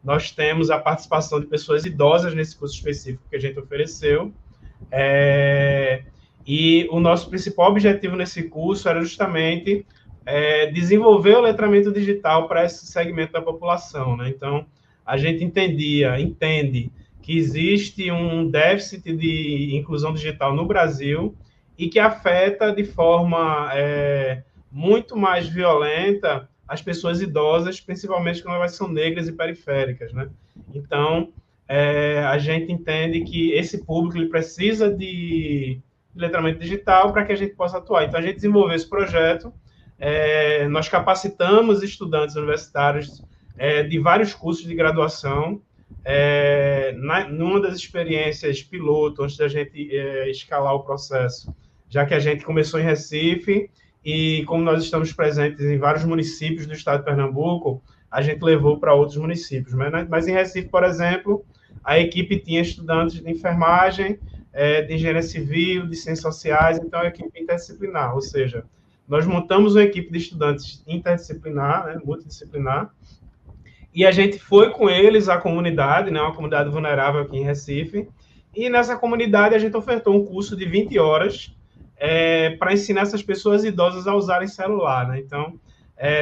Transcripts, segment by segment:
nós temos a participação de pessoas idosas nesse curso específico que a gente ofereceu. E o nosso principal objetivo nesse curso era justamente desenvolver o letramento digital para esse segmento da população, né? Então, a gente entende que existe um déficit de inclusão digital no Brasil e que afeta de forma muito mais violenta as pessoas idosas, principalmente quando elas são negras e periféricas, né? Então, a gente entende que esse público ele precisa de letramento digital para que a gente possa atuar. Então, a gente desenvolveu esse projeto, nós capacitamos estudantes universitários de vários cursos de graduação, numa das experiências piloto, antes da gente escalar o processo, já que a gente começou em Recife, e como nós estamos presentes em vários municípios do estado de Pernambuco, a gente levou para outros municípios. Mas em Recife, por exemplo, a equipe tinha estudantes de enfermagem, de engenharia civil, de ciências sociais, então é uma equipe interdisciplinar, ou seja, nós montamos uma equipe de estudantes interdisciplinar, né, multidisciplinar, e a gente foi com eles à comunidade, né, uma comunidade vulnerável aqui em Recife, e nessa comunidade a gente ofertou um curso de 20 horas para ensinar essas pessoas idosas a usarem celular, né? Então,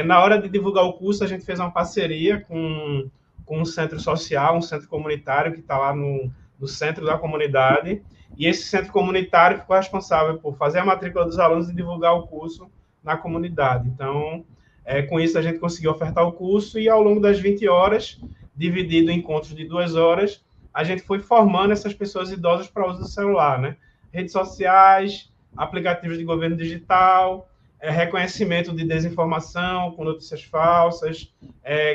na hora de divulgar o curso, a gente fez uma parceria com um centro social, um centro comunitário que está lá no centro da comunidade, e esse centro comunitário ficou responsável por fazer a matrícula dos alunos e divulgar o curso na comunidade. Então, com isso, a gente conseguiu ofertar o curso e, ao longo das 20 horas, dividido em encontros de 2 horas, a gente foi formando essas pessoas idosas para o uso do celular, né? Redes sociais, aplicativos de governo digital, reconhecimento de desinformação com notícias falsas,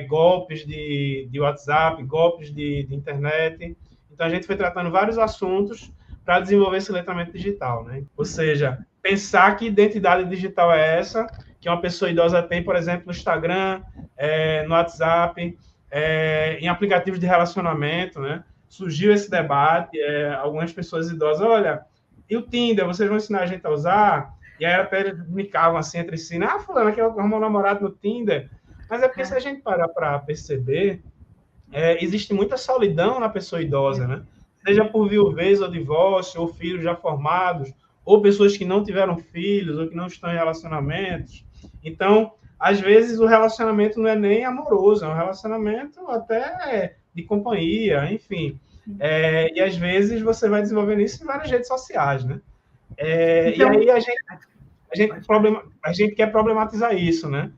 golpes de WhatsApp, golpes de internet. Então, a gente foi tratando vários assuntos para desenvolver esse letramento digital, né? Ou seja, pensar que identidade digital é essa, que uma pessoa idosa tem, por exemplo, no Instagram, no WhatsApp, em aplicativos de relacionamento, né? Surgiu esse debate, algumas pessoas idosas, olha, e o Tinder, vocês vão ensinar a gente a usar? E aí até eles brincavam assim entre si, fulano, que arrumou um namorado no Tinder. Mas é porque se a gente parar para perceber, existe muita solidão na pessoa idosa, né? Seja por viuvez ou divórcio, ou filhos já formados, ou pessoas que não tiveram filhos, ou que não estão em relacionamentos. Então, às vezes, o relacionamento não é nem amoroso, é um relacionamento até de companhia, enfim. E, às vezes, você vai desenvolvendo isso em várias redes sociais, né? Então, e aí a gente quer problematizar isso, né?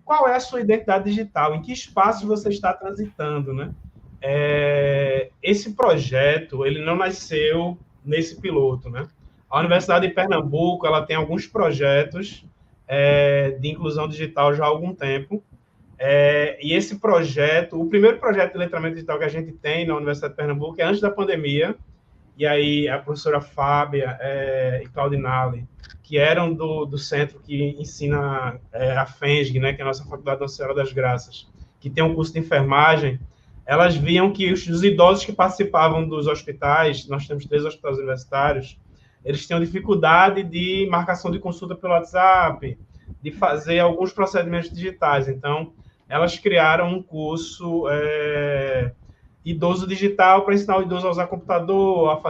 Qual é a sua identidade digital? Em que espaço você está transitando, né? Esse projeto, ele não nasceu nesse piloto, né? A Universidade de Pernambuco, ela tem alguns projetos de inclusão digital já há algum tempo, e esse projeto, o primeiro projeto de letramento digital que a gente tem na Universidade de Pernambuco é antes da pandemia, e aí a professora Fábia e Claudinale, que eram do centro que ensina a FENSG, né, que é a nossa Faculdade Nossa Senhora das Graças, que tem um curso de enfermagem, elas viam que os idosos que participavam dos hospitais, nós temos 3 hospitais universitários, eles tinham dificuldade de marcação de consulta pelo WhatsApp, de fazer alguns procedimentos digitais. Então, elas criaram um curso idoso digital para ensinar o idoso a usar computador,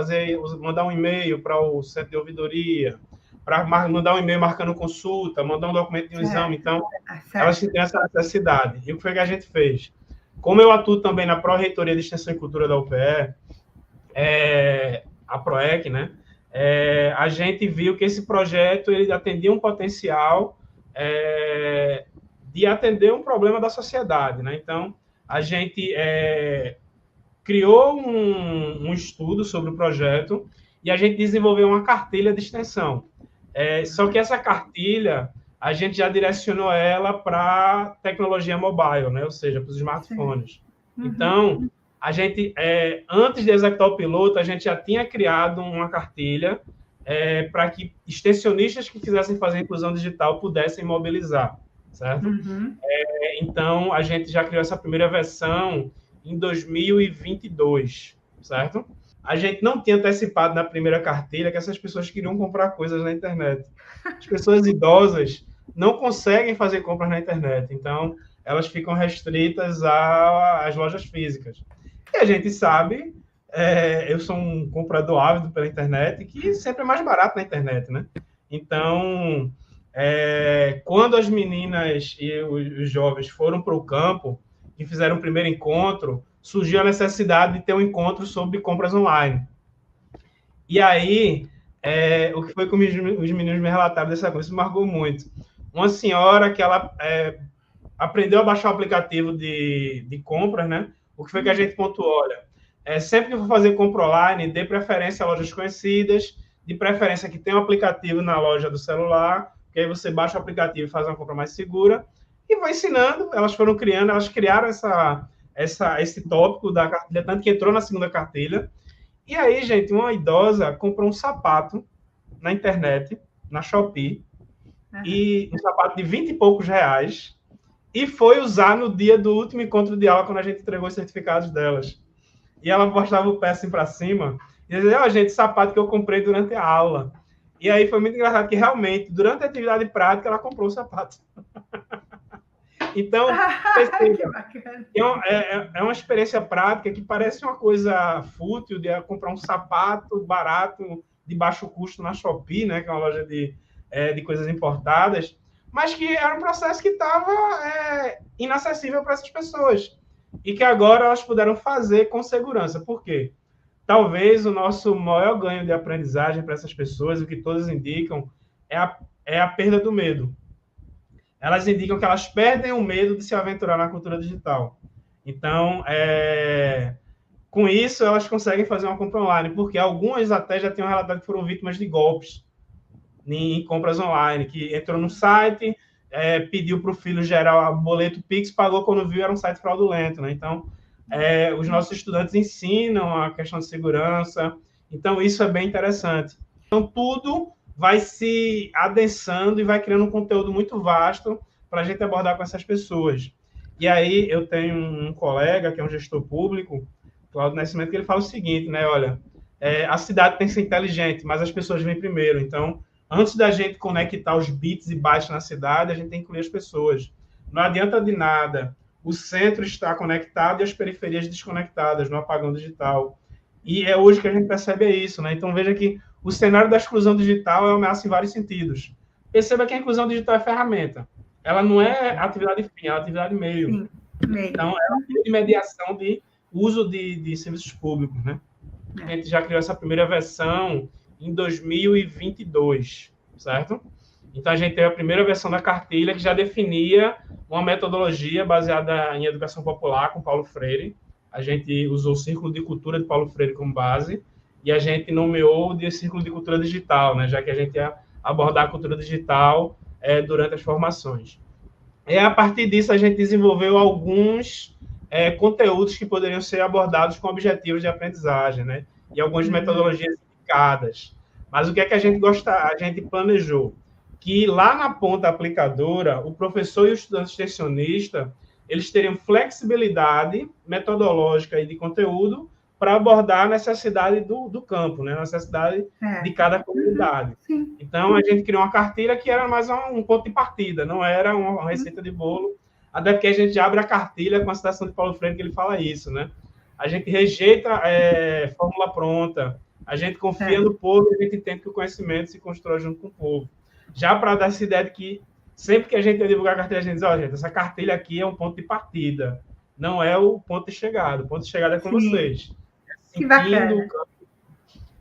mandar um e-mail para o centro de ouvidoria, para mandar um e-mail marcando consulta, mandar um documento de um exame. Então, elas têm essa necessidade. E o que foi que a gente fez? Como eu atuo também na Pró-Reitoria de Extensão e Cultura da UPE, a PROEC, né? A gente viu que esse projeto ele atendia um potencial de atender um problema da sociedade, né? Então, a gente criou um estudo sobre o projeto e a gente desenvolveu uma cartilha de extensão. Só que essa cartilha, a gente já direcionou ela para tecnologia mobile, né? Ou seja, para os smartphones. Uhum. Então, a gente, antes de executar o piloto, a gente já tinha criado uma cartilha para que extensionistas que quisessem fazer inclusão digital pudessem mobilizar, certo? Uhum. Então, a gente já criou essa primeira versão em 2022, certo? A gente não tinha antecipado na primeira cartilha que essas pessoas queriam comprar coisas na internet. As pessoas idosas não conseguem fazer compras na internet. Então, elas ficam restritas às lojas físicas. E a gente sabe, eu sou um comprador ávido pela internet, que sempre é mais barato na internet, né? Então, quando as meninas e os jovens foram para o campo e fizeram o primeiro encontro, surgiu a necessidade de ter um encontro sobre compras online. E aí, o que foi que os meninos me relataram dessa coisa, isso marcou muito. Uma senhora que ela aprendeu a baixar o aplicativo de compras, né? O que foi que a gente pontuou? Olha, sempre que for fazer compra online, dê preferência a lojas conhecidas, de preferência que tenha um aplicativo na loja do celular, que aí você baixa o aplicativo e faz uma compra mais segura, e vai ensinando, elas foram criando, elas criaram esse tópico da cartilha, tanto que entrou na segunda cartilha. E aí, gente, uma idosa comprou um sapato na internet, na Shopee, e um sapato de 20 e poucos reais, e foi usar no dia do último encontro de aula, quando a gente entregou os certificados delas. E ela postava o pé assim para cima, e dizia, ó, gente, sapato que eu comprei durante a aula. E aí foi muito engraçado que, realmente, durante a atividade prática, ela comprou o sapato. Então, é uma experiência prática que parece uma coisa fútil de comprar um sapato barato, de baixo custo na Shopee, né, que é uma loja de coisas importadas, mas que era um processo que estava inacessível para essas pessoas e que agora elas puderam fazer com segurança. Por quê? Talvez o nosso maior ganho de aprendizagem para essas pessoas, o que todas indicam, é a perda do medo. Elas indicam que elas perdem o medo de se aventurar na cultura digital. Então, com isso, elas conseguem fazer uma compra online, porque algumas até já tinham relatado que foram vítimas de golpes em compras online, que entrou no site, pediu para o filho gerar o boleto Pix, pagou quando viu, era um site fraudulento, né? Então, os nossos estudantes ensinam a questão de segurança, então isso é bem interessante. Então, tudo vai se adensando e vai criando um conteúdo muito vasto para a gente abordar com essas pessoas. E aí, eu tenho um colega, que é um gestor público, Cláudio Nascimento, que ele fala o seguinte, né? Olha, a cidade tem que ser inteligente, mas as pessoas vêm primeiro. Então, antes da gente conectar os bits e bytes na cidade, a gente tem que incluir as pessoas. Não adianta de nada o centro estar conectado e as periferias desconectadas no apagão digital. E é hoje que a gente percebe isso, né? Então, veja que o cenário da exclusão digital é uma ameaça em vários sentidos. Perceba que a inclusão digital é ferramenta. Ela não é atividade fim, é atividade meio. Sim, meio. Então, é uma de mediação de uso de serviços públicos, né? A gente já criou essa primeira versão em 2022, certo? Então, a gente teve a primeira versão da cartilha que já definia uma metodologia baseada em educação popular com Paulo Freire. A gente usou o Círculo de Cultura de Paulo Freire como base e a gente nomeou de Círculo de Cultura Digital, né? Já que a gente ia abordar a cultura digital durante as formações. E, a partir disso, a gente desenvolveu alguns conteúdos que poderiam ser abordados com objetivos de aprendizagem, né? E algumas metodologias indicadas. Mas o que é que a gente planejou? Que lá na ponta aplicadora, o professor e o estudante extensionista, eles teriam flexibilidade metodológica e de conteúdo para abordar a necessidade do campo, né? A necessidade de cada comunidade. Sim. Então, a gente criou uma cartilha que era mais um ponto de partida, não era uma receita de bolo, até porque a gente abre a cartilha com a citação de Paulo Freire, que ele fala isso, né? A gente rejeita fórmula pronta, a gente confia no povo e a gente entende que o conhecimento se constrói junto com o povo. Já para dar essa ideia de que sempre que a gente divulgar a cartilha, a gente diz, gente, essa cartilha aqui é um ponto de partida, não é o ponto de chegada. O ponto de chegada é com vocês. Que bacana.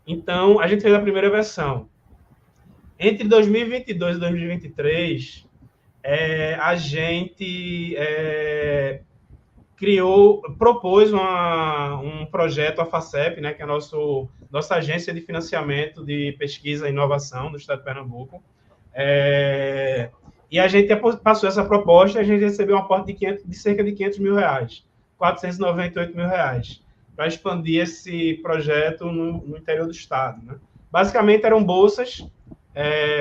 Então, a gente fez a primeira versão. Entre 2022 e 2023, a gente propôs um projeto, a FACEP, né, que é a nossa agência de financiamento de pesquisa e inovação do Estado de Pernambuco. E a gente passou essa proposta e a gente recebeu um aporte de cerca de R$500 mil, R$498 mil, para expandir esse projeto no interior do Estado, né? Basicamente, eram bolsas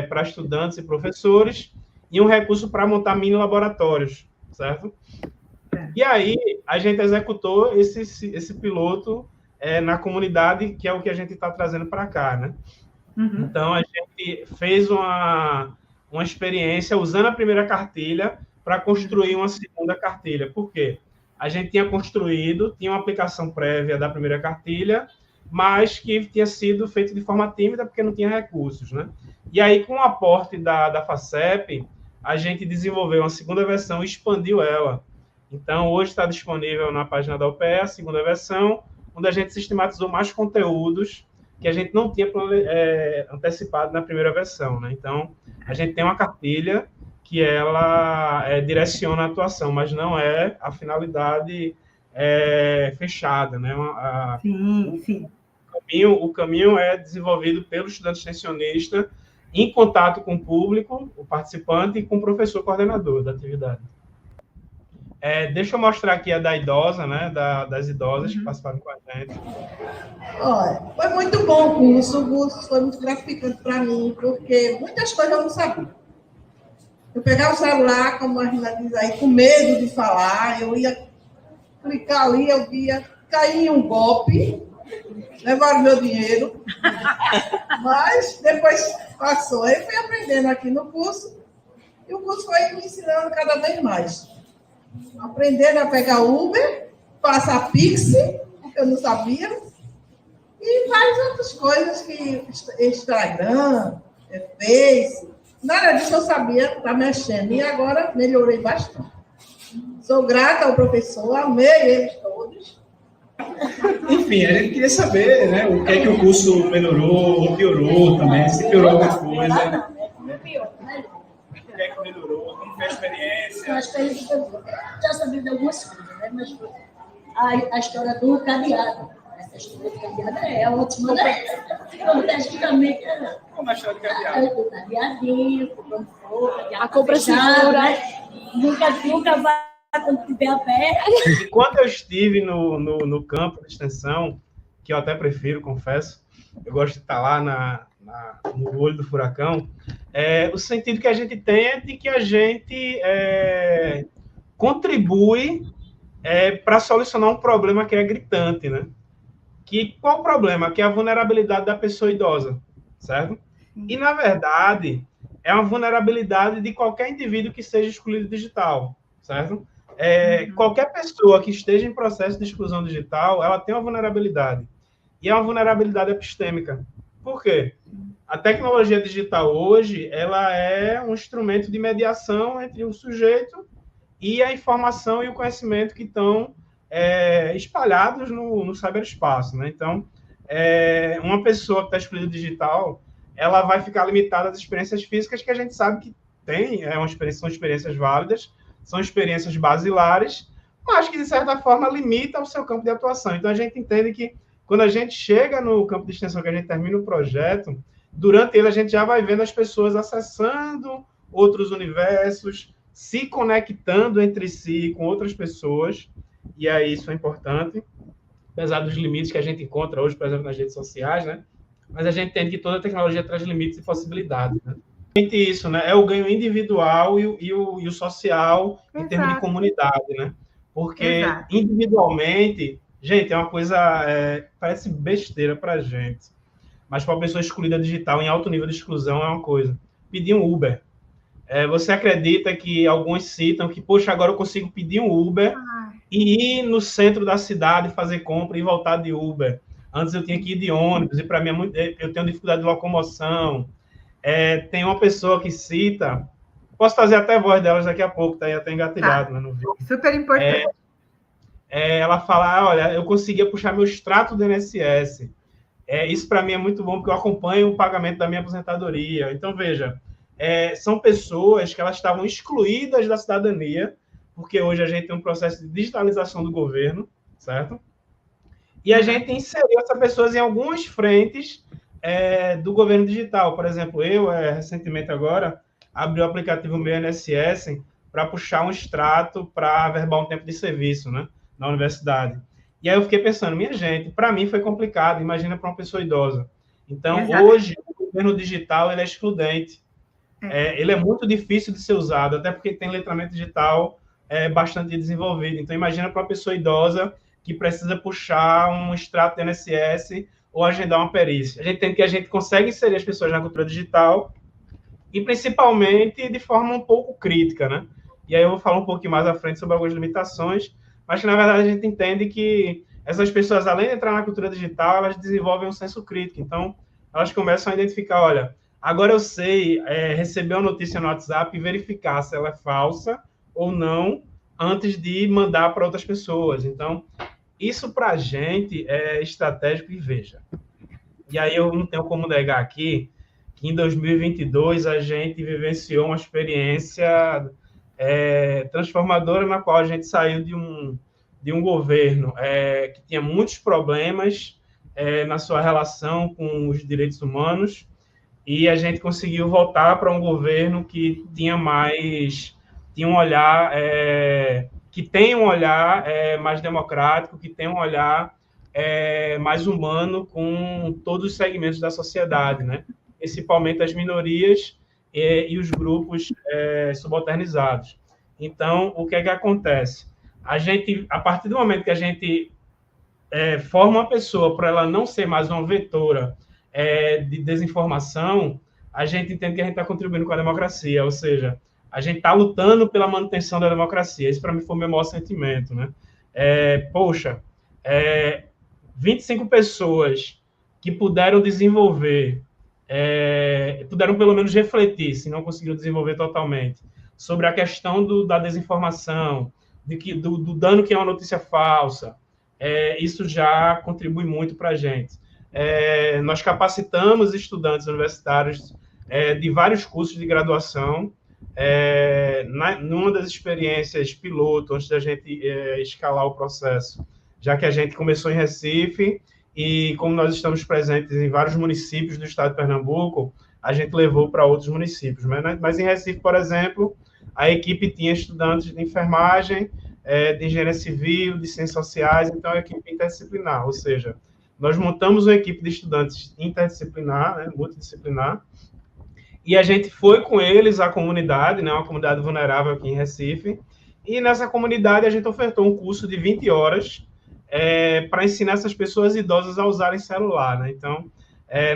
para estudantes e professores e um recurso para montar mini laboratórios, certo? E aí, a gente executou esse piloto na comunidade, que é o que a gente está trazendo para cá, né? Então, a gente fez uma experiência usando a primeira cartilha para construir uma segunda cartilha. Por quê? A gente tinha construído, tinha uma aplicação prévia da primeira cartilha, mas que tinha sido feito de forma tímida porque não tinha recursos, né? E aí, com o aporte da FACEP, a gente desenvolveu uma segunda versão e expandiu ela. Então, hoje está disponível na página da UPE a segunda versão, onde a gente sistematizou mais conteúdos que a gente não tinha antecipado na primeira versão, né? Então, a gente tem uma cartilha que ela direciona a atuação, mas não é a finalidade fechada, né? Sim. O caminho é desenvolvido pelo estudante extensionista em contato com o público, o participante, e com o professor coordenador da atividade. Deixa eu mostrar aqui a da idosa, né? Das idosas que participaram com a gente. Olha, foi muito bom o curso foi muito gratificante para mim, porque muitas coisas eu não sabia. Eu pegava o celular, como a Rina diz aí, com medo de falar, eu ia clicar ali, eu via, cair em um golpe, levaram meu dinheiro, mas depois passou. Aí eu fui aprendendo aqui no curso, e o curso foi me ensinando cada vez mais. Aprendendo a pegar Uber, passar Pix, porque eu não sabia, e várias outras coisas que Instagram, Face, nada disso eu sabia estar mexendo. E agora melhorei bastante. Sou grata ao professor, amei eles todos. Enfim, a gente queria saber, né, o que é que o curso melhorou ou piorou também, se piorou alguma coisa. Não piorou, né? O que é que melhorou, como foi a experiência? A experiência, eu já sabia de algumas coisas, né? Mas a história do cadeado. Essa história do cadeado é ótima, né? Antigamente era. Como a história do cadeado? Do cadeadinho, comprando fogo, a compra segura. Né? Nunca vai quando tiver a pé. Enquanto eu estive no campo de extensão, que eu até prefiro, confesso, eu gosto de estar lá no olho do furacão, o sentido que a gente tem é de que a gente contribui para solucionar um problema que é gritante, né? Qual o problema? Que é a vulnerabilidade da pessoa idosa, certo? E, na verdade, é uma vulnerabilidade de qualquer indivíduo que seja excluído digital, certo? Qualquer pessoa que esteja em processo de exclusão digital, ela tem uma vulnerabilidade. E é uma vulnerabilidade epistêmica. Por quê? A tecnologia digital hoje, ela é um instrumento de mediação entre o sujeito e a informação e o conhecimento que estão espalhados no cyberespaço, né? Então, uma pessoa que está excluída digital, ela vai ficar limitada às experiências físicas que a gente sabe que tem, são experiências válidas, são experiências basilares, mas que, de certa forma, limita o seu campo de atuação. Então, a gente entende que, quando a gente chega no campo de extensão, que a gente termina o projeto, durante ele a gente já vai vendo as pessoas acessando outros universos, se conectando entre si com outras pessoas, e aí isso é importante, apesar dos limites que a gente encontra hoje, por exemplo, nas redes sociais, né? Mas a gente entende que toda tecnologia traz limites e possibilidades, né? Isso, né? É o ganho individual e o social em termos de comunidade, né? Porque individualmente, gente, é uma coisa, parece besteira para a gente, mas para uma pessoa excluída digital em alto nível de exclusão é uma coisa. Pedir um Uber. Você acredita que alguns citam que, poxa, agora eu consigo pedir um Uber e ir no centro da cidade fazer compra e voltar de Uber. Antes eu tinha que ir de ônibus e para mim eu tenho dificuldade de locomoção. Tem uma pessoa que cita, posso fazer até a voz delas daqui a pouco, tá aí até engatilhado, né, no vídeo. Super importante. Ela fala, olha, eu conseguia puxar meu extrato do INSS. Isso para mim é muito bom, porque eu acompanho o pagamento da minha aposentadoria. Então, veja, são pessoas que elas estavam excluídas da cidadania, porque hoje a gente tem um processo de digitalização do governo, certo? E a gente inseriu essas pessoas em algumas frentes do governo digital. Por exemplo, eu, recentemente agora, abri o aplicativo Meu INSS para puxar um extrato para averbar um tempo de serviço, né, na universidade. E aí eu fiquei pensando, minha gente, para mim foi complicado, imagina para uma pessoa idosa. Então, hoje, o governo digital ele é excludente. Ele é muito difícil de ser usado, até porque tem letramento digital bastante desenvolvido. Então, imagina para uma pessoa idosa que precisa puxar um extrato do INSS ou agendar uma perícia. A gente tem que a gente consegue inserir as pessoas na cultura digital e, principalmente, de forma um pouco crítica, né? e aí eu vou falar um pouquinho mais à frente sobre algumas limitações, mas que, na verdade, a gente entende que essas pessoas, além de entrar na cultura digital, elas desenvolvem um senso crítico. Então, elas começam a identificar, olha, agora eu sei receber uma notícia no WhatsApp e verificar se ela é falsa ou não antes de mandar para outras pessoas. Então, isso para a gente é estratégico e veja. E aí eu não tenho como negar aqui que em 2022 a gente vivenciou uma experiência transformadora na qual a gente saiu de um governo que tinha muitos problemas na sua relação com os direitos humanos, e a gente conseguiu voltar para um governo que tinha um olhar, que tem um olhar mais democrático, que tem um olhar mais humano com todos os segmentos da sociedade, né? Principalmente as minorias e os grupos subalternizados. Então, o que é que acontece? A partir do momento que a gente forma uma pessoa para ela não ser mais uma vetora de desinformação, a gente entende que a gente está contribuindo com a democracia, ou seja, a gente está lutando pela manutenção da democracia. Esse, para mim, foi o meu maior sentimento, né? 25 pessoas que puderam desenvolver, puderam pelo menos refletir, se não conseguiram desenvolver totalmente, sobre a questão da desinformação, do dano que é uma notícia falsa. Isso já contribui muito para a gente. Nós capacitamos estudantes universitários de vários cursos de graduação. Numa das experiências piloto, antes da gente escalar o processo, já que a gente começou em Recife, e como nós estamos presentes em vários municípios do estado de Pernambuco, a gente levou para outros municípios. Mas em Recife, por exemplo, a equipe tinha estudantes de enfermagem, de engenharia civil, de ciências sociais, então é uma equipe interdisciplinar, ou seja, nós montamos uma equipe de estudantes interdisciplinar, né, multidisciplinar, e a gente foi com eles à comunidade, né, uma comunidade vulnerável aqui em Recife, e nessa comunidade a gente ofertou um curso de 20 horas para ensinar essas pessoas idosas a usarem celular, né? Então,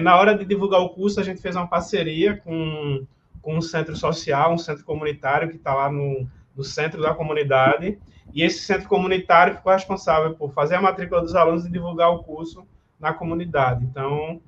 na hora de divulgar o curso, a gente fez uma parceria com um centro social, um centro comunitário que está lá no centro da comunidade, e esse centro comunitário ficou responsável por fazer a matrícula dos alunos e divulgar o curso na comunidade. Então,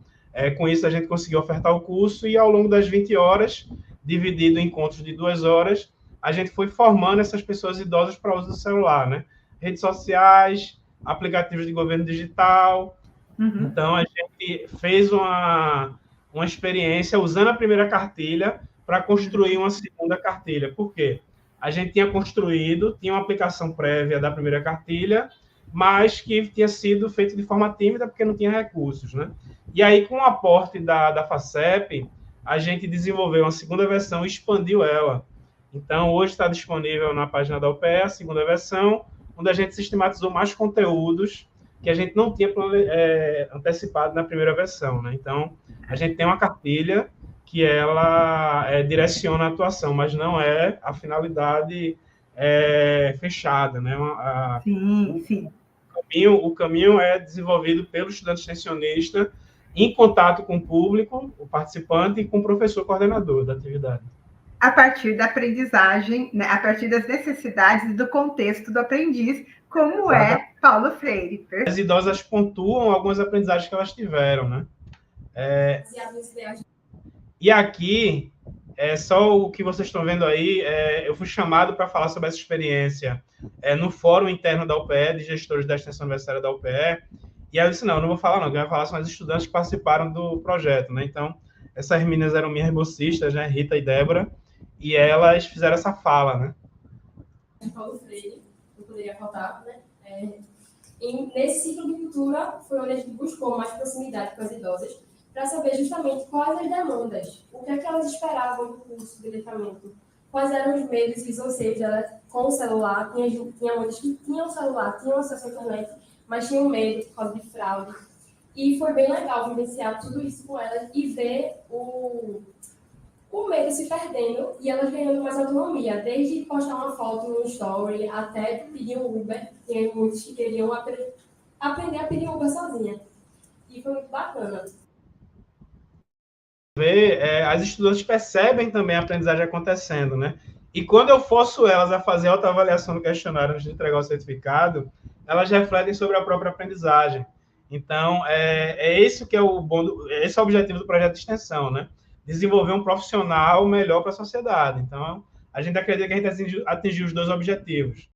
com isso, a gente conseguiu ofertar o curso, e ao longo das 20 horas, dividido em encontros de 2 horas, a gente foi formando essas pessoas idosas para o uso do celular, né? Redes sociais, aplicativos de governo digital. Uhum. Então, a gente fez uma experiência usando a primeira cartilha para construir uma segunda cartilha. Por quê? A gente tinha uma aplicação prévia da primeira cartilha, mas que tinha sido feito de forma tímida, porque não tinha recursos, né? E aí, com o aporte da FACEP, a gente desenvolveu uma segunda versão e expandiu ela. Então, hoje está disponível na página da UPE a segunda versão, onde a gente sistematizou mais conteúdos que a gente não tinha antecipado na primeira versão, né? Então, a gente tem uma cartilha que ela direciona a atuação, mas não é a finalidade fechada, né? Sim. O caminho é desenvolvido pelo estudante extensionista em contato com o público, o participante, e com o professor coordenador da atividade. A partir da aprendizagem, né, a partir das necessidades e do contexto do aprendiz, como é Paulo Freire. As idosas pontuam algumas aprendizagens que elas tiveram, né? E aqui, só o que vocês estão vendo aí, eu fui chamado para falar sobre essa experiência no fórum interno da UPE, de gestores da extensão universitária da UPE, e aí eu disse, não vou falar não, quem vai falar são as estudantes que participaram do projeto, né? Então, essas meninas eram minhas bolsistas, né? Rita e Débora, e elas fizeram essa fala, né? Paulo Freire, não poderia faltar, né? E nesse ciclo de cultura foi onde a gente buscou mais proximidade com as idosas para saber justamente quais as demandas, o que é que elas esperavam do curso de letramento, quais eram os medos e os anseios delas com o celular. Tinha muitas que tinham celular, tinham acesso à internet, mas tinham medo por causa de fraude. E foi bem legal vivenciar tudo isso com elas e ver o medo se perdendo e elas ganhando mais autonomia, desde postar uma foto no story até pedir um Uber. Tinha muitos que queriam aprender a pedir Uber sozinha. E foi muito bacana. As estudantes percebem também a aprendizagem acontecendo, né? E quando eu forço elas a fazer autoavaliação no questionário antes de entregar o certificado, elas refletem sobre a própria aprendizagem. Então, esse que é esse é o objetivo do projeto de extensão, né? Desenvolver um profissional melhor para a sociedade. Então, a gente acredita que a gente atingiu os 2 objetivos.